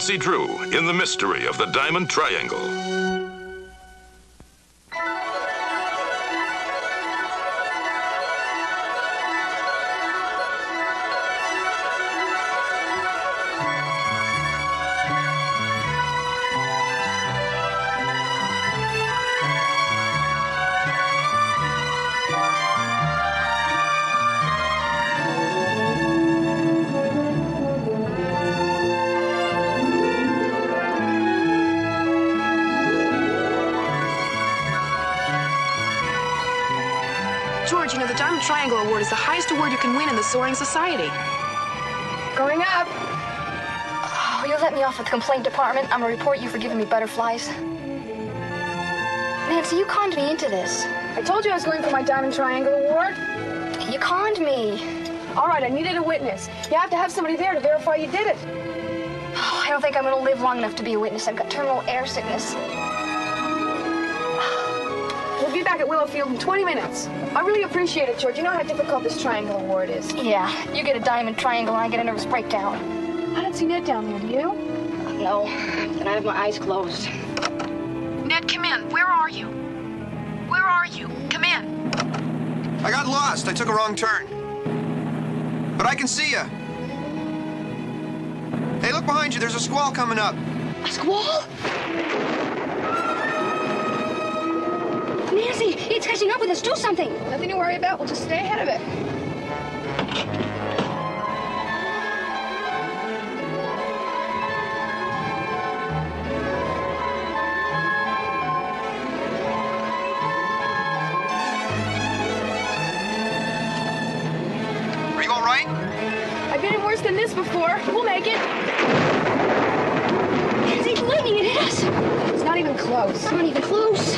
Nancy Drew in the mystery of the Diamond Triangle. George, you know, the Diamond Triangle Award is the highest award you can win in the Soaring Society. Going up. Oh, you'll let me off at the complaint department. I'm gonna report you for giving me butterflies. Nancy, you conned me into this. I told you I was going for my Diamond Triangle Award. You conned me. All right, I needed a witness. You have to have somebody there to verify you did it. Oh, I don't think I'm gonna live long enough to be a witness. I've got terminal air sickness. We'll be back at Willowfield in 20 minutes. I really appreciate it, George. You know how difficult this Triangle Award is. Yeah, you get a diamond triangle and I get a nervous breakdown. I don't see Ned down there, do you? No, and I have my eyes closed. Ned, come in. Where are you? Where are you? Come in. I got lost. I took a wrong turn. But I can see you. Hey, look behind you. There's a squall coming up. A squall? Nancy, it's catching up with us. Do something. Nothing to worry about. We'll just stay ahead of it. Are you all right? I've been in worse than this before. We'll make it. Nancy, it's lightning. It hit us. It's not even close. It's not even close.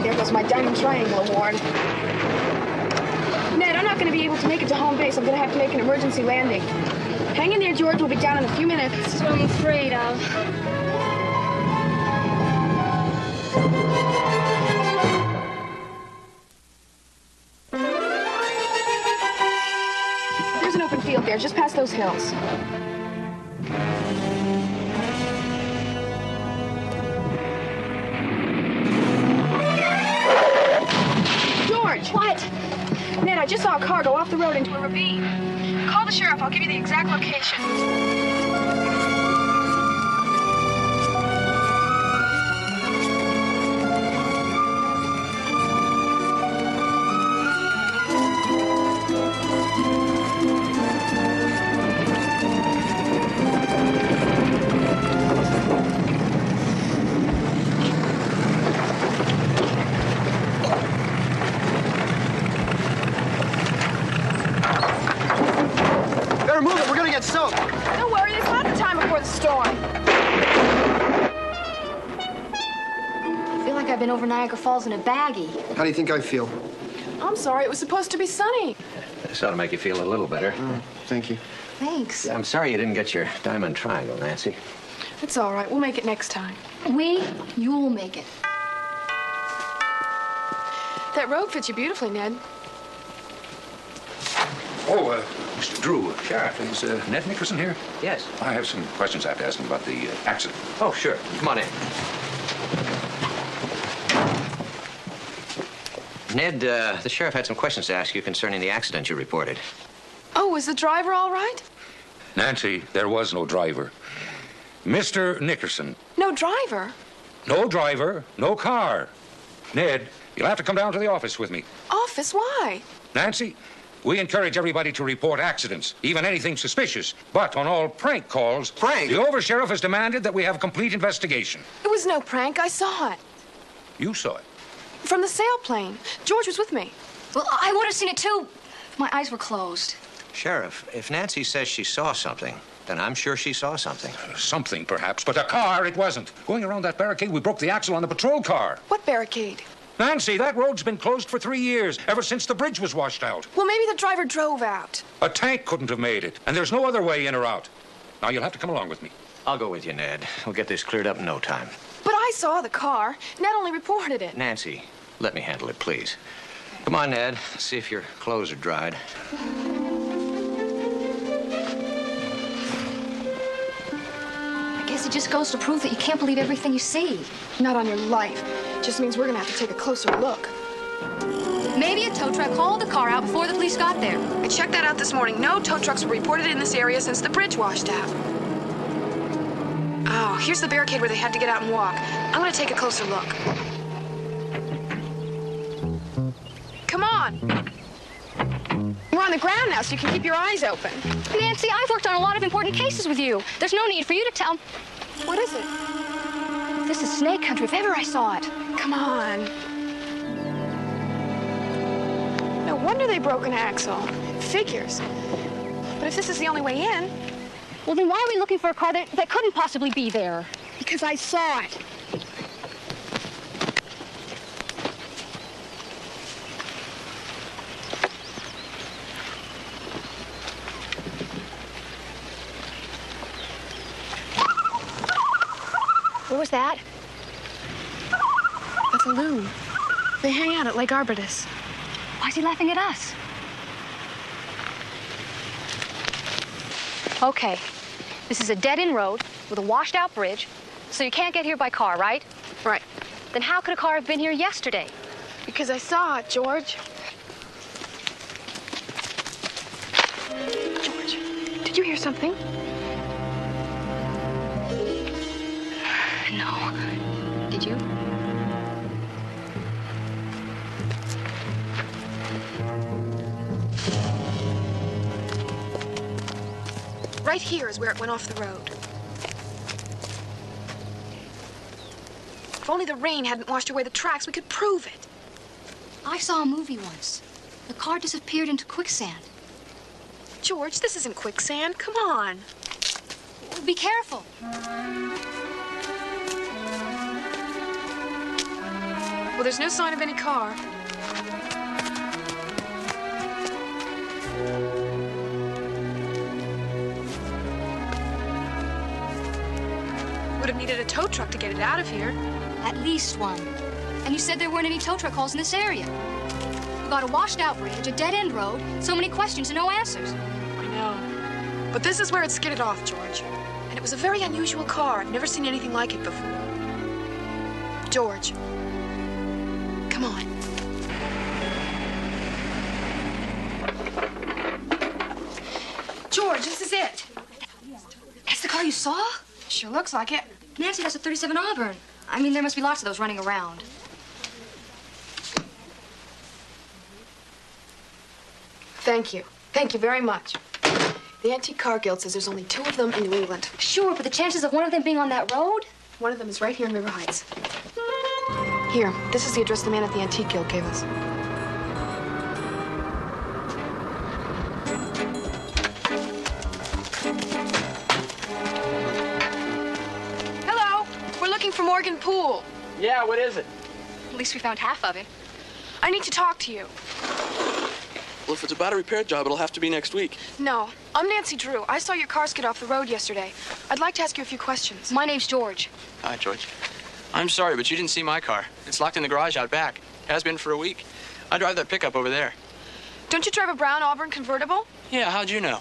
There goes my Diamond Triangle Award. Ned, I'm not going to be able to make it to home base. I'm going to have to make an emergency landing. Hang in there, George. We'll be down in a few minutes. This is what I'm afraid of. There's an open field there, just past those hills. George! What? Ned, I just saw a car go off the road into a ravine. Call the sheriff. I'll give you the exact location. Better move it. We're gonna get soaked. Don't worry, there's lots of time before the storm. I feel like I've been over Niagara Falls in a baggie. How do you think I feel? I'm sorry, it was supposed to be sunny. This ought to make you feel a little better. Thank you. Thanks. I'm sorry you didn't get your diamond triangle, Nancy. It's all right. We'll make it next time. You'll make it. That robe fits you beautifully, Ned. Oh, Mr. Drew, Sheriff, is Ned Nickerson here? Yes. I have some questions I have to ask him about the accident. Oh, sure. Come on in. Ned, the sheriff had some questions to ask you concerning the accident you reported. Oh, was the driver all right? Nancy, there was no driver. Mr. Nickerson. No driver? No driver, no car. Ned, you'll have to come down to the office with me. Office? Why? Nancy, we encourage everybody to report accidents, even anything suspicious. But on all prank calls, Prank? the oversheriff has demanded that we have a complete investigation. It was no prank. I saw it. You saw it. From the sailplane. George was with me. Well, I would have seen it too. My eyes were closed. Sheriff, if Nancy says she saw something, then I'm sure she saw something. Something, perhaps, but a car it wasn't. Going around that barricade, we broke the axle on the patrol car. What barricade? Nancy, that road's been closed for 3 years, ever since the bridge was washed out. Well, maybe the driver drove out. A tank couldn't have made it, and there's no other way in or out. Now, you'll have to come along with me. I'll go with you, Ned. We'll get this cleared up in no time. But I saw the car. Ned only reported it. Nancy, let me handle it, please. Come on, Ned. See if your clothes are dried. guess it just goes to prove that you can't believe everything you see. Not on your life. Just means we're gonna have to take a closer look. Maybe a tow truck hauled the car out before the police got there. I checked that out this morning. No tow trucks were reported in this area since the bridge washed out. Oh, here's the barricade where they had to get out and walk. I'm gonna take a closer look. Come on. We're on the ground now, so you can keep your eyes open. Nancy, I've worked on a lot of important cases with you. There's no need for you to tell. What is it? This is snake country, if ever I saw it. Come on. No wonder they broke an axle. It figures. But if this is the only way in... Well, then why are we looking for a car that couldn't possibly be there? Because I saw it. What was that? That's a loon. They hang out at Lake Arbutus. Why is he laughing at us? Okay, this is a dead-end road with a washed-out bridge, so you can't get here by car, right? Right. Then how could a car have been here yesterday? Because I saw it, George. George, did you hear something? No. Did you? Right here is where it went off the road. If only the rain hadn't washed away the tracks, we could prove it. I saw a movie once. The car disappeared into quicksand. George, this isn't quicksand. Come on. Be careful. Well, there's no sign of any car. Would have needed a tow truck to get it out of here. At least one. And you said there weren't any tow truck hauls in this area. You got a washed-out bridge, a dead-end road, so many questions and no answers. I know. But this is where it skidded off, George. And it was a very unusual car. I've never seen anything like it before. George. Come on. George, this is it. That's the car you saw? Sure looks like it. Nancy, that's a 37 Auburn. I mean, there must be lots of those running around. Thank you. Thank you very much. The Antique Car Guild says there's only 2 of them in New England. Sure, but the chances of one of them being on that road? One of them is right here in River Heights. Here, this is the address the man at the Antique Guild gave us. Hello, we're looking for Morgan Poole. Yeah, what is it? At least we found half of it. I need to talk to you. Well, if it's about a repair job, it'll have to be next week. No, I'm Nancy Drew. I saw your car skid off the road yesterday. I'd like to ask you a few questions. My name's George. Hi, George. I'm sorry, but you didn't see my car. It's locked in the garage out back. Has been for a week. I drive that pickup over there. Don't you drive a brown Auburn convertible? Yeah, how'd you know?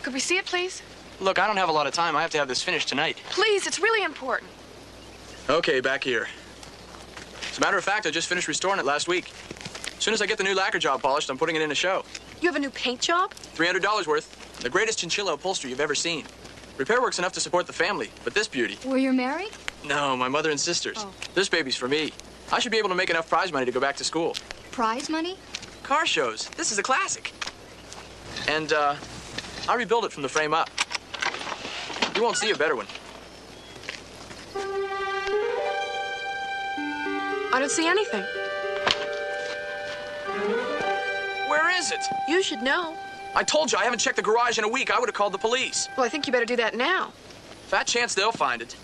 Could we see it, please? Look, I don't have a lot of time. I have to have this finished tonight. Please, it's really important. Okay, back here. As a matter of fact, I just finished restoring it last week. As soon as I get the new lacquer job polished, I'm putting it in a show. You have a new paint job? $300 worth. The greatest chinchilla upholstery you've ever seen. Repair work's enough to support the family, but this beauty. Were you married? No, my mother and sisters. Oh. This baby's for me. I should be able to make enough prize money to go back to school. Prize money? Car shows. This is a classic. And, I rebuilt it from the frame up. You won't see a better one. I don't see anything. Where is it? You should know. I told you I haven't checked the garage in a week. I would have called the police. Well, I think you better do that now. Fat chance they'll find it.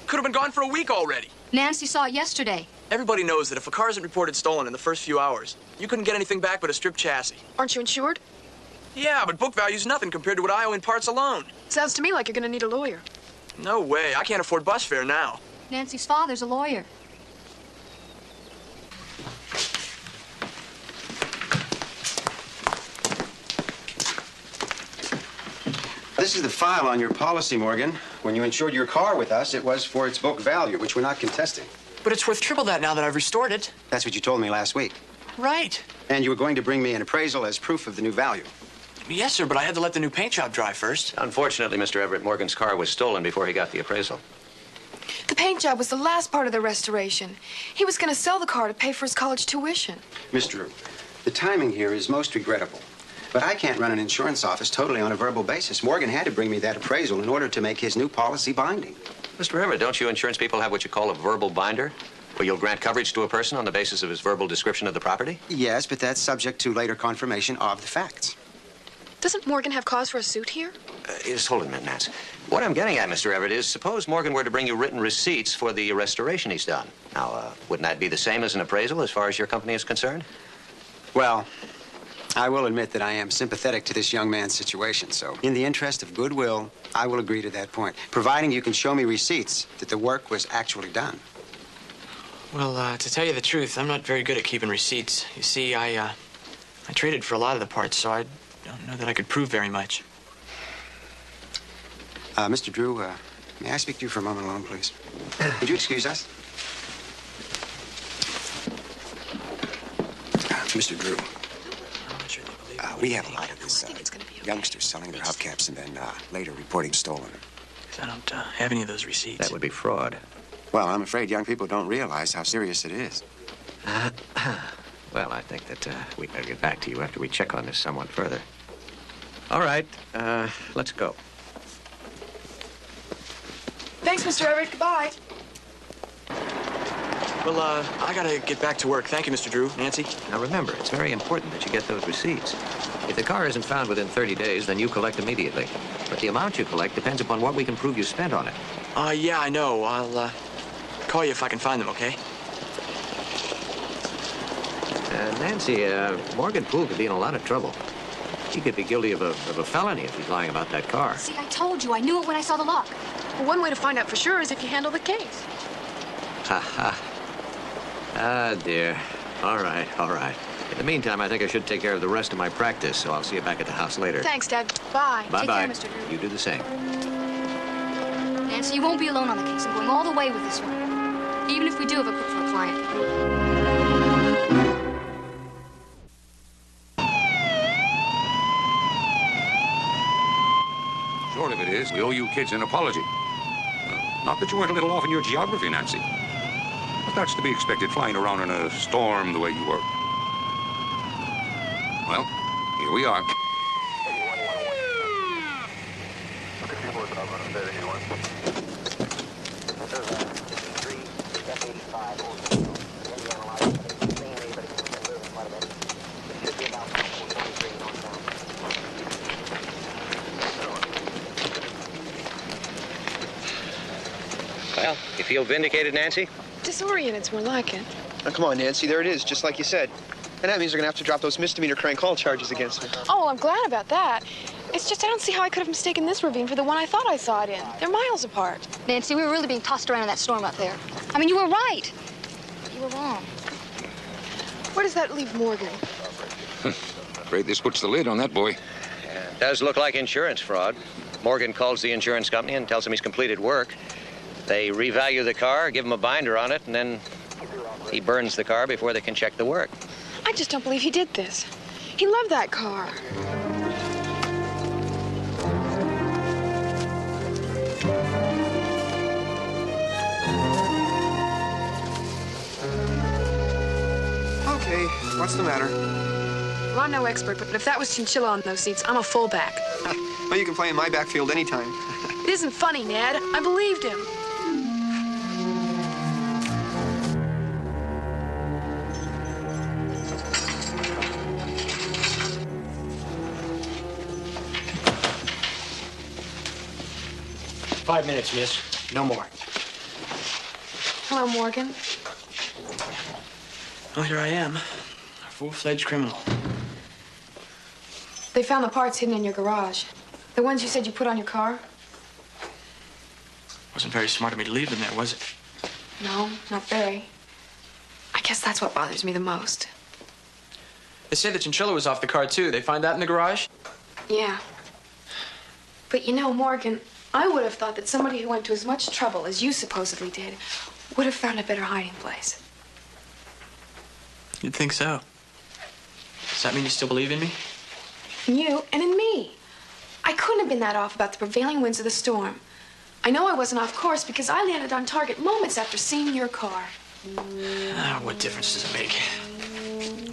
Could have been gone for a week already. Nancy saw it yesterday. Everybody knows that if a car isn't reported stolen in the first few hours, you couldn't get anything back but a stripped chassis. Aren't you insured? Yeah, but book value's nothing compared to what I owe in parts alone. Sounds to me like you're gonna need a lawyer. No way. I can't afford bus fare now. Nancy's father's a lawyer. This is the file on your policy, Morgan. When you insured your car with us, it was for its book value, which we're not contesting. But it's worth triple that now that I've restored it. That's what you told me last week. Right. And you were going to bring me an appraisal as proof of the new value. Yes, sir, but I had to let the new paint job dry first. Unfortunately, Mr. Everett, Morgan's car was stolen before he got the appraisal. The paint job was the last part of the restoration. He was going to sell the car to pay for his college tuition. Mr. Drew, the timing here is most regrettable. But I can't run an insurance office totally on a verbal basis. Morgan had to bring me that appraisal in order to make his new policy binding. Mr. Everett, don't you insurance people have what you call a verbal binder? Where you'll grant coverage to a person on the basis of his verbal description of the property? Yes, but that's subject to later confirmation of the facts. Doesn't Morgan have cause for a suit here? Just hold a minute, Nance. What I'm getting at, Mr. Everett, is suppose Morgan were to bring you written receipts for the restoration he's done. Now, wouldn't that be the same as an appraisal as far as your company is concerned? Well, I will admit that I am sympathetic to this young man's situation, so in the interest of goodwill, I will agree to that point, providing you can show me receipts that the work was actually done. Well, to tell you the truth, I'm not very good at keeping receipts. You see, I traded for a lot of the parts, so I don't know that I could prove very much. Mr. Drew, may I speak to you for a moment alone, please? Would you excuse us? Mr. Drew, we have a lot of this youngsters selling their hubcaps and then later reporting stolen. I don't have any of those receipts. That would be fraud. Well, I'm afraid young people don't realize how serious it is. Well, I think that we better get back to you after we check on this somewhat further. All right, let's go. Thanks, Mr. Everett. Goodbye. Well, I gotta get back to work. Thank you, Mr. Drew. Nancy? Now, remember, it's very important that you get those receipts. If the car isn't found within 30 days, then you collect immediately. But the amount you collect depends upon what we can prove you spent on it. Yeah, I know. I'll, call you if I can find them, okay? Nancy, Morgan Poole could be in a lot of trouble. He could be guilty of a felony if he's lying about that car. See, I told you. I knew it when I saw the lock. Well, one way to find out for sure is if you handle the case. Ha ha. Ah, dear. All right, all right. In the meantime, I think I should take care of the rest of my practice, so I'll see you back at the house later. Thanks, Dad. Bye. Bye-bye. Take care, Mr. Drew. You do the same. Nancy, you won't be alone on the case. I'm going all the way with this one. Even if we do have a cook for a client. Short of it is, we owe you kids an apology. Not that you weren't a little off in your geography, Nancy. But that's to be expected flying around in a storm the way you were. Well, here we are. Well, you feel vindicated, Nancy? Disoriented's more like it. Now, come on, Nancy. There it is, just like you said. And that means they're going to have to drop those misdemeanor crank call charges against me. Oh, well, I'm glad about that. It's just I don't see how I could have mistaken this ravine for the one I thought I saw it in. They're miles apart. Nancy, we were really being tossed around in that storm up there. I mean, you were right. You were wrong. Where does that leave Morgan? Afraid this puts the lid on that boy. Yeah, it does look like insurance fraud. Morgan calls the insurance company and tells him he's completed work. They revalue the car, give him a binder on it, and then he burns the car before they can check the work. I just don't believe he did this. He loved that car. Okay, what's the matter? Well, I'm no expert, but if that was Chinchilla on those seats, I'm a fullback. Well, you can play in my backfield anytime. It isn't funny, Ned. I believed him. Five minutes, miss. No more. Hello, Morgan. Well, here I am. A full-fledged criminal. They found the parts hidden in your garage. The ones you said you put on your car? Wasn't very smart of me to leave them there, was it? No, not very. I guess that's what bothers me the most. They say the chinchilla was off the car, too. They find that in the garage? Yeah. But you know, Morgan, I would have thought that somebody who went to as much trouble as you supposedly did would have found a better hiding place. You'd think so. Does that mean you still believe in me? In you and in me. I couldn't have been that off about the prevailing winds of the storm. I know I wasn't off course because I landed on target moments after seeing your car. What difference does it make?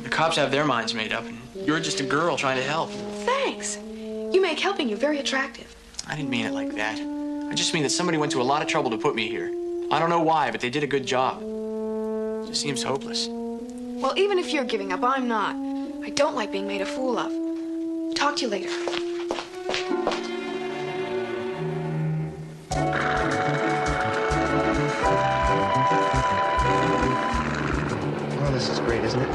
The cops have their minds made up, and you're just a girl trying to help. Thanks. You make helping you very attractive. I didn't mean it like that. I just mean that somebody went to a lot of trouble to put me here. I don't know why, but they did a good job. It just seems hopeless. Well, even if you're giving up, I'm not. I don't like being made a fool of. Talk to you later. Well, this is great, isn't it?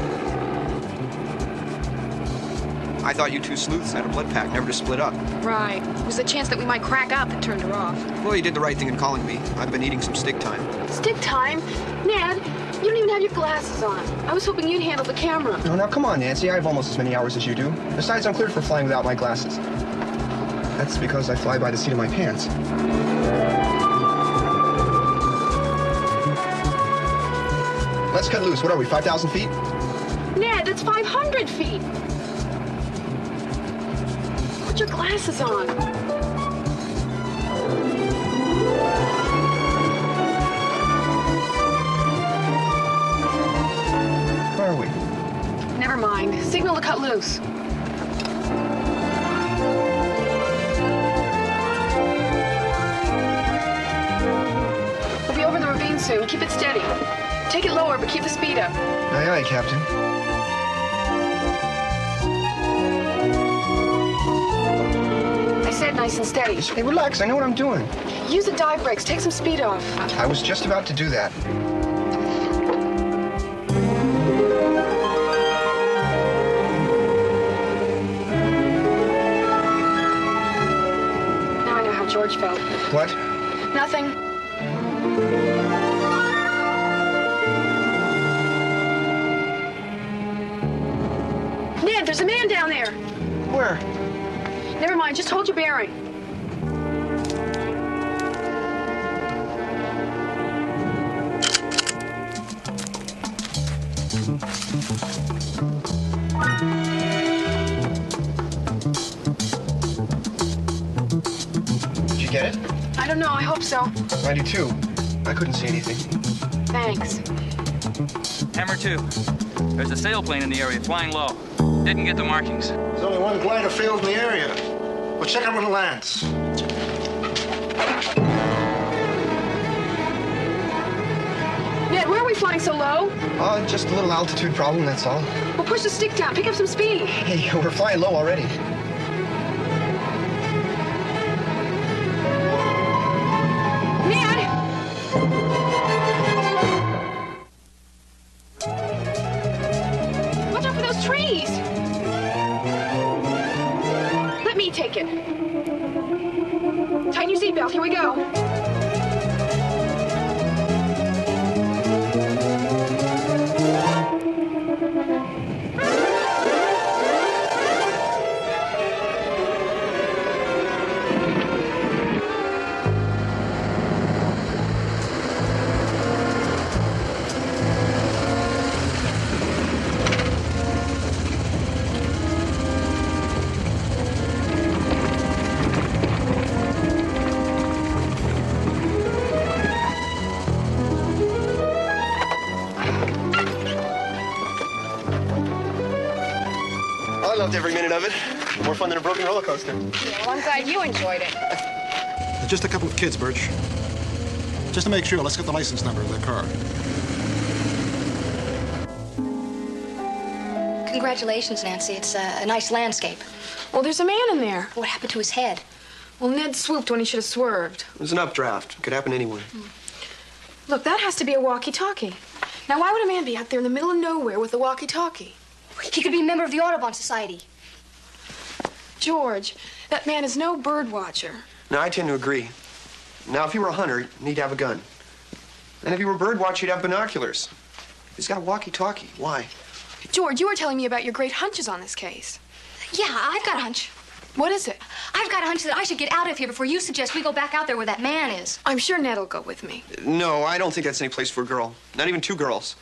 I thought you two sleuths had a blood pact, never to split up. Right. It was the chance that we might crack up that turned her off. Well, you did the right thing in calling me. I've been needing some stick time. Stick time? Ned, you don't even have your glasses on. I was hoping you'd handle the camera. No, now come on, Nancy. I have almost as many hours as you do. Besides, I'm cleared for flying without my glasses. That's because I fly by the seat of my pants. Let's cut loose. What are we, 5,000 feet? Ned, that's 500 feet. Put your glasses on. Where are we? Never mind. Signal to cut loose. We'll be over the ravine soon. Keep it steady. Take it lower, but keep the speed up. Aye, aye, Captain. I said nice and steady. Hey, relax. I know what I'm doing. Use the dive brakes. Take some speed off. I was just about to do that. Now I know how George felt. What? Nothing. Ned, there's a man down there. Where? Never mind, just hold your bearing. Did you get it? I don't know, I hope so. 92. I couldn't see anything. Thanks. Hammer 2. There's a sailplane in the area flying low. Didn't get the markings. There's only one glider failed in the area. We'll check out when it lands. Ned, why are we flying so low? Just a little altitude problem, that's all. Well, push the stick down. Pick up some speed. Hey, we're flying low already. Ned! Watch out for those trees! Let me take it. Tighten your seatbelt. Here we go. I loved every minute of it. More fun than a broken roller coaster. Well, I'm glad you enjoyed it. Just a couple of kids, Birch. Just to make sure, let's get the license number of their car. Congratulations, Nancy. It's a nice landscape. Well, there's a man in there. What happened to his head? Well, Ned swooped when he should have swerved. It was an updraft. Could happen anywhere. Look, that has to be a walkie-talkie. Now, why would a man be out there in the middle of nowhere with a walkie-talkie? He could be a member of the Audubon Society. George, that man is no bird watcher. Now, I tend to agree. Now, if he were a hunter, he'd have a gun. And if he were a bird watcher, he'd have binoculars. He's got a walkie-talkie. Why? George, you were telling me about your great hunches on this case. Yeah, I've got a hunch. What is it? I've got a hunch that I should get out of here before you suggest we go back out there where that man is. I'm sure Ned'll go with me. No, I don't think that's any place for a girl. Not even two girls.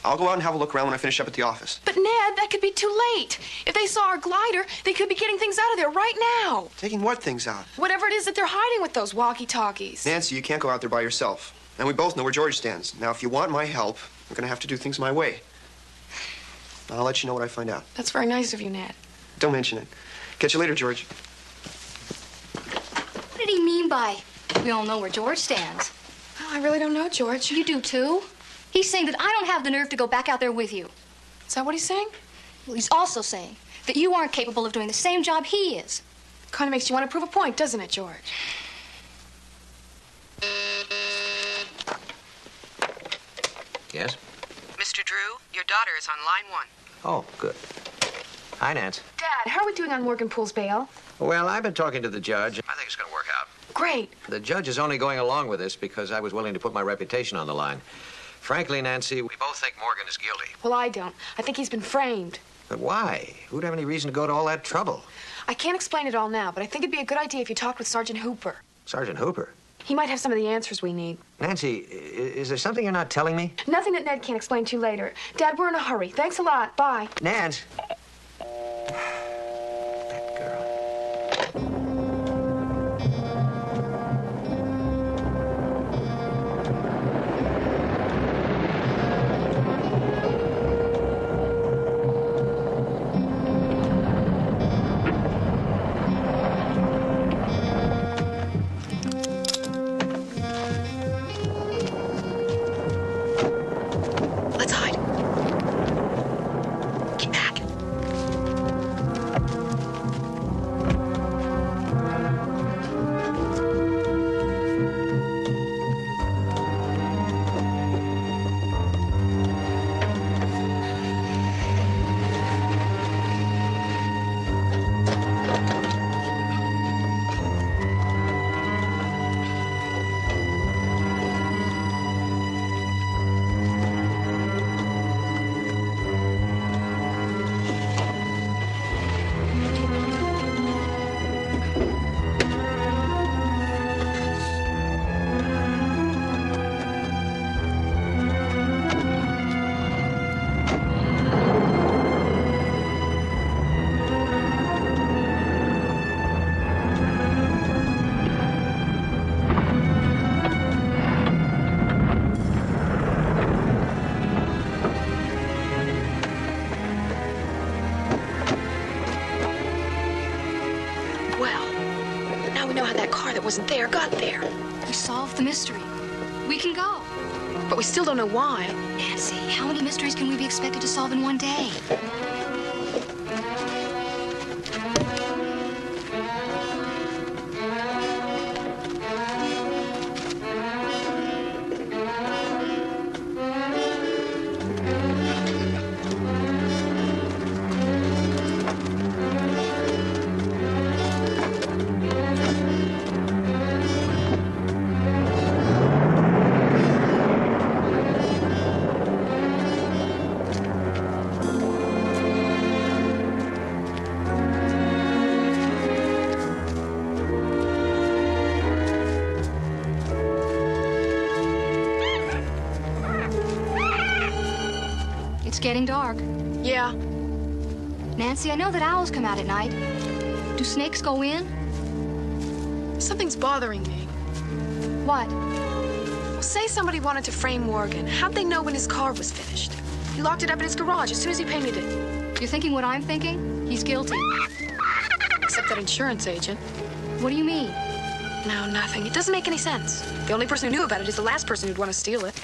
I'll go out and have a look around when I finish up at the office. But Ned, that could be too late. If they saw our glider, they could be getting things out of there right now. Taking what things out? Whatever it is that they're hiding with those walkie-talkies. Nancy, you can't go out there by yourself. And we both know where George stands. Now, if you want my help, we're going to have to do things my way. I'll let you know what I find out. That's very nice of you, Ned. Don't mention it. Catch you later, George. What did he mean by, we all know where George stands? Well, I really don't know, George. You do, too. He's saying that I don't have the nerve to go back out there with you. Is that what he's saying? Well, he's also saying that you aren't capable of doing the same job he is. Kind of makes you want to prove a point, doesn't it, George? Yes? Mr. Drew, your daughter is on line 1. Oh, good. Hi, Nance. Dad, how are we doing on Morgan Poole's bail? Well, I've been talking to the judge. I think it's going to work out. Great. The judge is only going along with this because I was willing to put my reputation on the line. Frankly, Nancy, we both think Morgan is guilty. Well, I don't. I think he's been framed. But why? Who'd have any reason to go to all that trouble? I can't explain it all now, but I think it'd be a good idea if you talked with Sergeant Hooper. Sergeant Hooper? He might have some of the answers we need. Nancy, is there something you're not telling me? Nothing that Ned can't explain to you later. Dad, we're in a hurry. Thanks a lot. Bye. Nance. Let's hide. Get back. Well, now we know how that car that wasn't there got there. We solved the mystery. We can go. But we still don't know why. Nancy, how many mysteries can we be expected to solve in one day? It's getting dark. Yeah. Nancy, I know that owls come out at night. Do snakes go in? Something's bothering me. What? Well, say somebody wanted to frame Morgan. How'd they know when his car was finished? He locked it up in his garage as soon as he painted it. You're thinking what I'm thinking? He's guilty. Except that insurance agent. What do you mean? No, nothing. It doesn't make any sense. The only person who knew about it is the last person who'd want to steal it.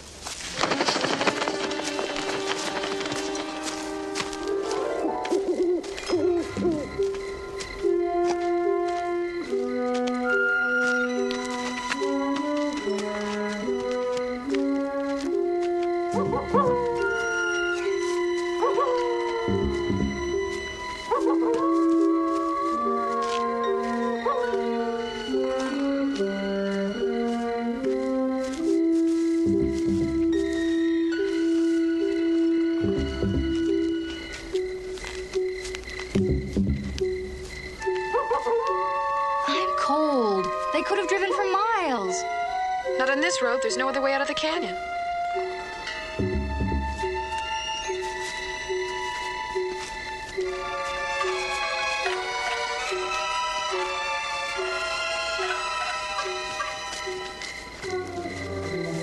Not on this road. There's no other way out of the canyon.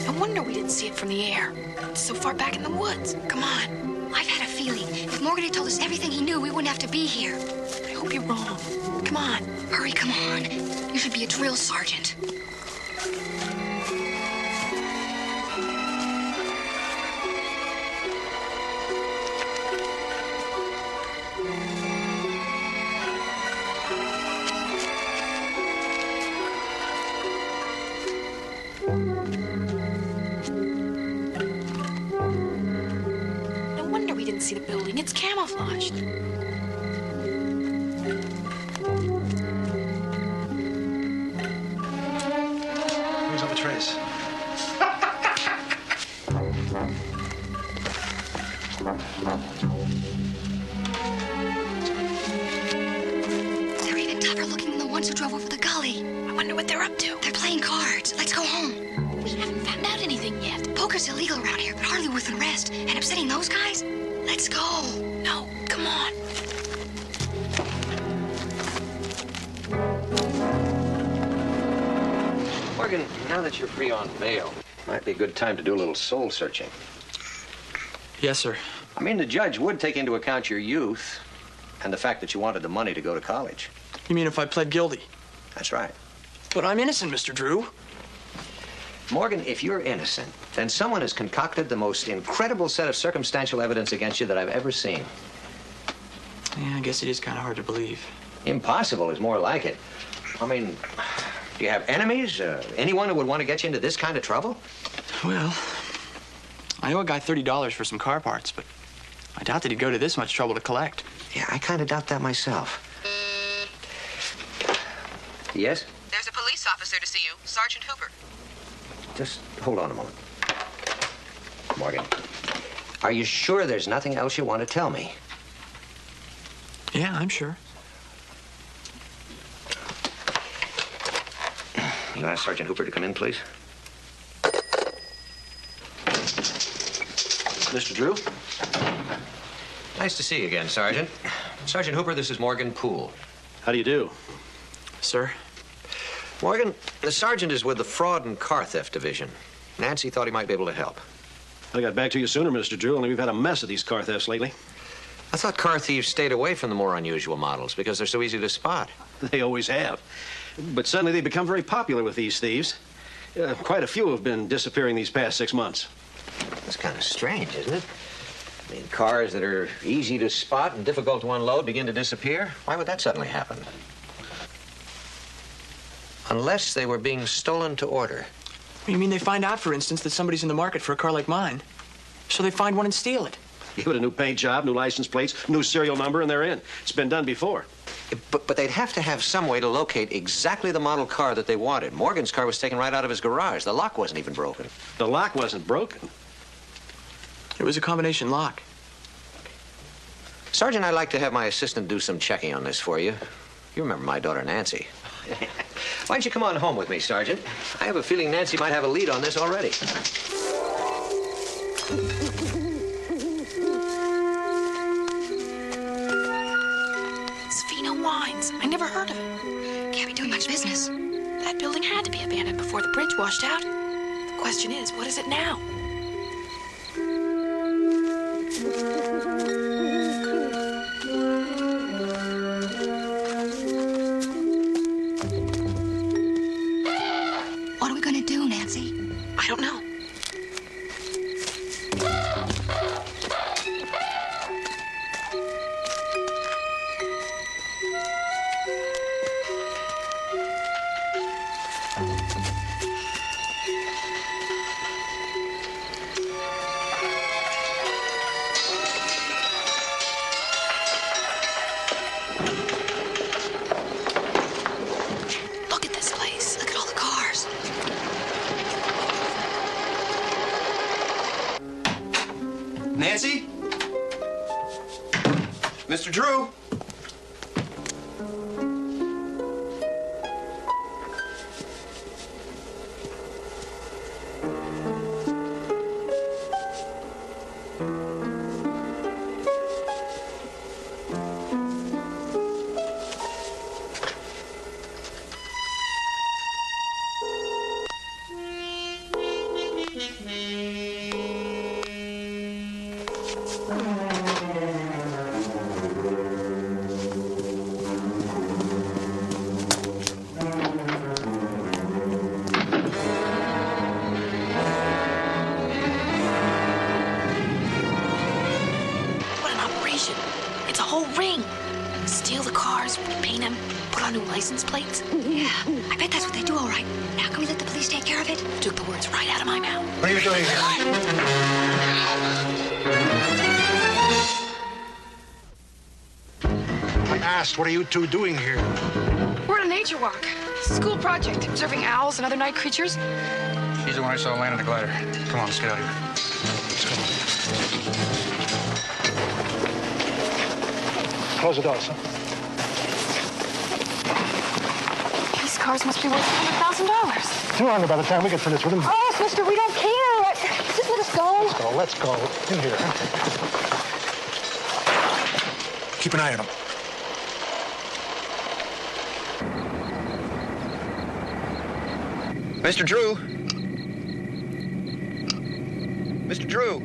No wonder we didn't see it from the air. It's so far back in the woods. Come on. I've had a feeling if Morgan had told us everything he knew, we wouldn't have to be here. I hope you're wrong. Come on. Hurry, come on. You should be a drill sergeant. No wonder we didn't see the building. It's camouflaged. Where's all the trays? They're even tougher looking than the ones who drove over the gully. I wonder what they're up to. They're playing cards. Let's go home. We haven't found out anything yet. Poker's illegal around here, but hardly worth an arrest. And upsetting those guys? Let's go. No, come on. Morgan, now that you're free on bail, might be a good time to do a little soul searching. Yes, sir. I mean, the judge would take into account your youth and the fact that you wanted the money to go to college. You mean if I pled guilty? That's right. But I'm innocent, Mr. Drew. Morgan, if you're innocent, then someone has concocted the most incredible set of circumstantial evidence against you that I've ever seen. Yeah, I guess it is kind of hard to believe. Impossible is more like it. I mean, do you have enemies? Anyone who would want to get you into this kind of trouble? Well, I owe a guy $30 for some car parts, but I doubt that he'd go to this much trouble to collect. Yeah, I kind of doubt that myself. Yes? There's a police officer to see you, Sergeant Hooper. Just hold on a moment. Morgan, are you sure there's nothing else you want to tell me? Yeah, I'm sure. You ask Sergeant Hooper to come in, please? Mr. Drew? Nice to see you again, Sergeant. Sergeant Hooper, this is Morgan Poole. How do you do? Sir? Morgan, the sergeant is with the Fraud and Car Theft Division. Nancy thought he might be able to help. I got back to you sooner, Mr. Drew, only we've had a mess of these car thefts lately. I thought car thieves stayed away from the more unusual models because they're so easy to spot. They always have. But suddenly they've become very popular with these thieves. Quite a few have been disappearing these past 6 months. That's kind of strange, isn't it? I mean, cars that are easy to spot and difficult to unload begin to disappear. Why would that suddenly happen? Unless they were being stolen to order. You mean they find out, for instance, that somebody's in the market for a car like mine? So they find one and steal it? Give it a new paint job, new license plates, new serial number, and they're in. It's been done before. But they'd have to have some way to locate exactly the model car that they wanted. Morgan's car was taken right out of his garage. The lock wasn't even broken. The lock wasn't broken? It was a combination lock. Sergeant, I'd like to have my assistant do some checking on this for you. You remember my daughter, Nancy. Why don't you come on home with me, Sergeant? I have a feeling Nancy might have a lead on this already. Sfino Wines. I never heard of it. Can't be doing much business. That building had to be abandoned before the bridge washed out. The question is, what is it now? What are we going to do, Nancy? I don't know. Look at this place. Look at all the cars. Nancy? Mr. Drew? It's a whole ring. Steal the cars, paint them, put on new license plates. Yeah, I bet that's what they do, all right. Now, can we let the police take care of it? Took the words right out of my mouth. What are you doing here? I asked, what are you two doing here? We're on a nature walk. School project, observing owls and other night creatures. She's the one I saw land in the glider. Come on, let's get out of here. Let's go. Close the doors, huh? These cars must be worth $100,000. 200 by the time we get finished with them. Oh, sister, we don't care. Just let us go. Let's go. In here. Keep an eye on them. Mr. Drew. Mr. Drew.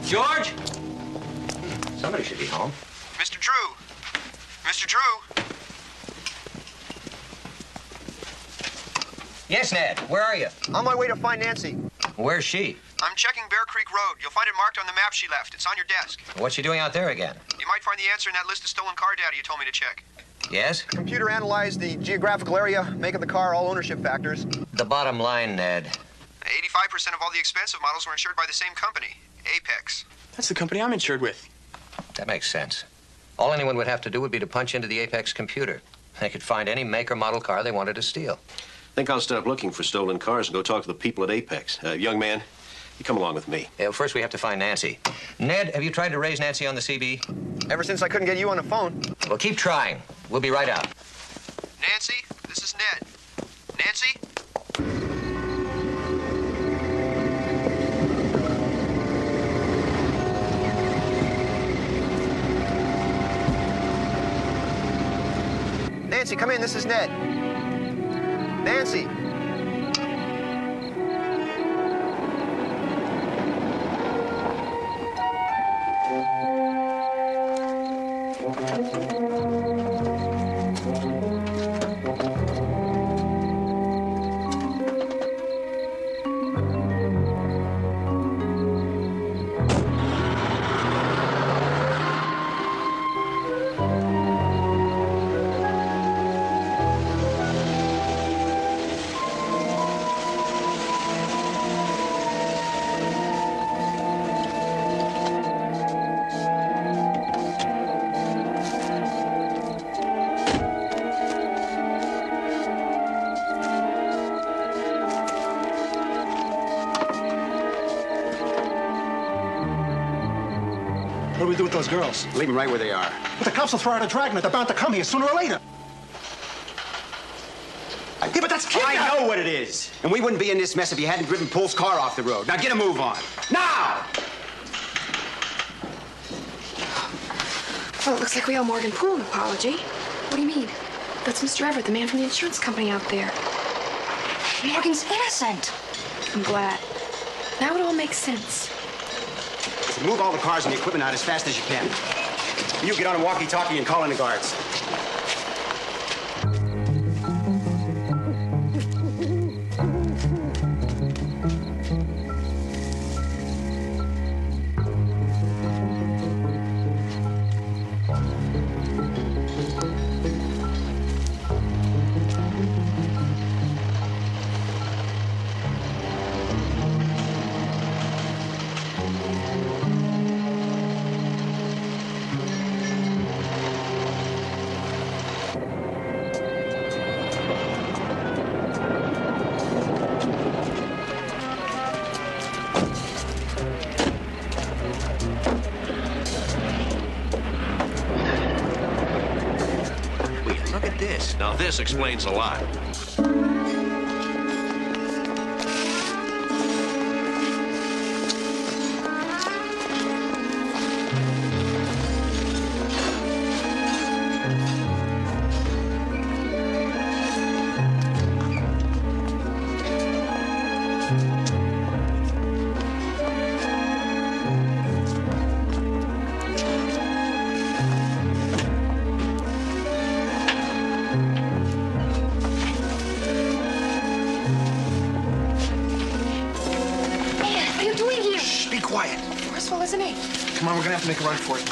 George? Somebody should be home. Mr. Drew. Mr. Drew. Yes, Ned. Where are you? On my way to find Nancy. Where's she? I'm checking Bear Creek Road. You'll find it marked on the map she left. It's on your desk. What's she doing out there again? You might find the answer in that list of stolen car data you told me to check. Yes? Computer analyzed the geographical area, make of the car, all ownership factors. The bottom line, Ned. 85% of all the expensive models were insured by the same company, Apex. That's the company I'm insured with. That makes sense. All anyone would have to do would be to punch into the Apex computer. They could find any make or model car they wanted to steal. I think I'll stop looking for stolen cars and go talk to the people at Apex. Young man, you come along with me. Yeah, first we have to find Nancy. Ned, have you tried to raise Nancy on the CB? Ever since I couldn't get you on the phone. Well, keep trying. We'll be right out. Nancy, this is Ned. Nancy? Nancy, come in. This is Ned. Nancy. What do we do with those girls? Leave them right where they are. But the cops will throw out a dragnet. They're bound to come here sooner or later. Yeah, but that's kidnapping. I know what it is. And we wouldn't be in this mess if you hadn't driven Pool's car off the road. Now get a move on. Now! Well, it looks like we owe Morgan Poole an apology. What do you mean? That's Mr. Everett, the man from the insurance company out there. Morgan's innocent. I'm glad. Now it all makes sense. So move all the cars and the equipment out as fast as you can. You get on a walkie-talkie and call in the guards. Now, this explains a lot. gonna have to make a run for it.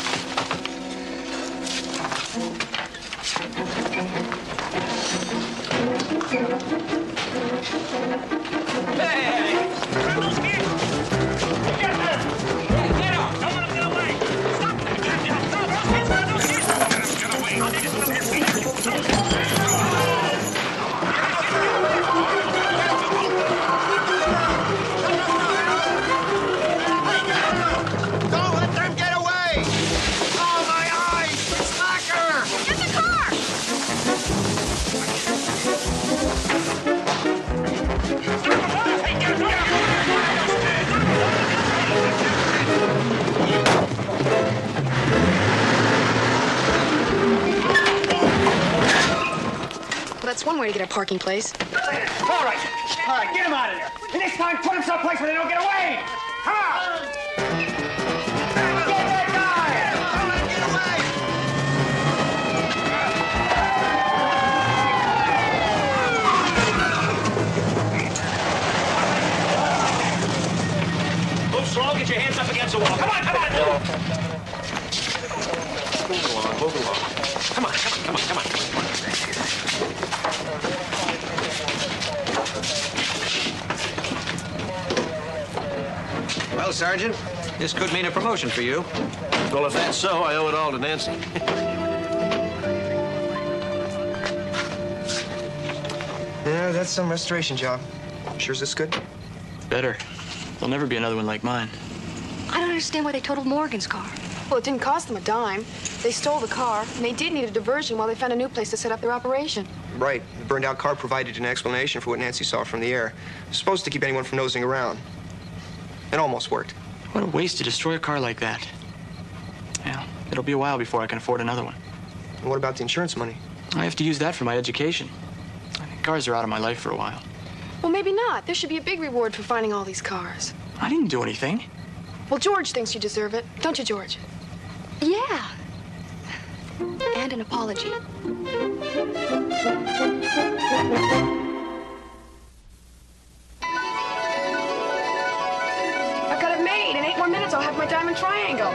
Don't let them get away! Oh, my eyes! Slacker! Get the car! Well, that's one way to get a parking place. All right, get him out of there. And this time, put him someplace where they don't get away. Come on. Get that guy. Don't let him get away! Move slow, get your hands up against the wall. Come on, come on. Move along. Come on, come on, come on, come on. Well, Sergeant, this could mean a promotion for you. Well, if that's so, I owe it all to Nancy. Yeah, that's some restoration job. Sure is this good? Better. There'll never be another one like mine. I don't understand why they totaled Morgan's car. Well, it didn't cost them a dime. They stole the car, and they did need a diversion while they found a new place to set up their operation. Right. The burned out car provided an explanation for what Nancy saw from the air. It was supposed to keep anyone from nosing around. It almost worked. What a waste to destroy a car like that. Yeah, it'll be a while before I can afford another one. And what about the insurance money? I have to use that for my education. I think cars are out of my life for a while. Well, maybe not. There should be a big reward for finding all these cars. I didn't do anything. Well, George thinks you deserve it. Don't you, George? Yeah. And an apology. I've got it made. In 8 more minutes, I'll have my diamond triangle.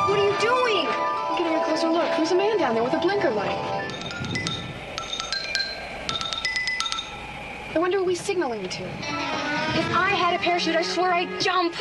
What are you doing? I'm getting a closer look. Who's a man down there with a blinker light? I wonder who he's signaling to. If I had a parachute, I swear I'd jump.